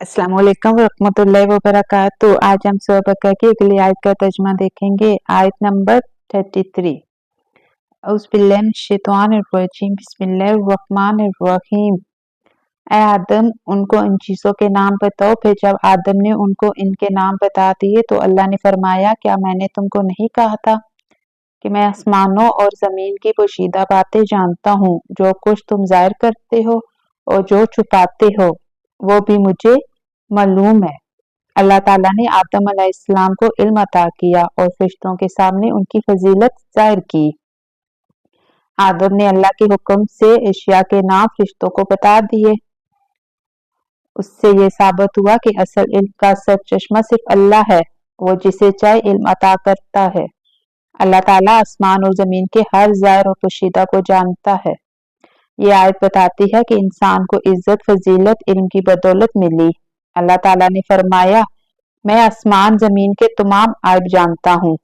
अस्सलाम वालेकुम रहमतुल्लाहि व बरकातहू। आज हम सूरह बकरा की अगली आयत का तर्जुमा देखेंगे। आयत नंबर 33। औज़ुबिल्लाहि मिनश्शैतानिर्रजीम बिस्मिल्लाहिर्रहमानिर्रहीम। ऐ आदम, उनको इन चीजों के नाम बताओ। फिर जब आदम ने उनको इनके नाम बता दिए तो अल्लाह ने फरमाया, क्या मैंने तुमको नहीं कहा था कि मैं आसमानों और जमीन की पोशीदा बातें जानता हूँ। जो कुछ तुम जाहिर करते हो और जो छुपाते हो वो भी मुझे मालूम है। अल्लाह ताला ने आदम अलैहिस्सलाम को इल्म अता किया और फरिश्तों के सामने उनकी फजीलत जाहिर की। आदम ने अल्लाह के हुक्म से अशिया के नाम फरिश्तों को बता दिए। उससे ये साबित हुआ कि असल इल्म का सरचश्मा सिर्फ अल्लाह है, वो जिसे चाहे इल्म अता करता है। अल्लाह ताला आसमान और जमीन के हर ज़ाहिर और पोशीदा को जानता है। ये आयत बताती है कि इंसान को इज्जत फजीलत इल्म की बदौलत मिली। अल्लाह ताला ने फरमाया, मैं आसमान जमीन के तमाम आयब जानता हूँ।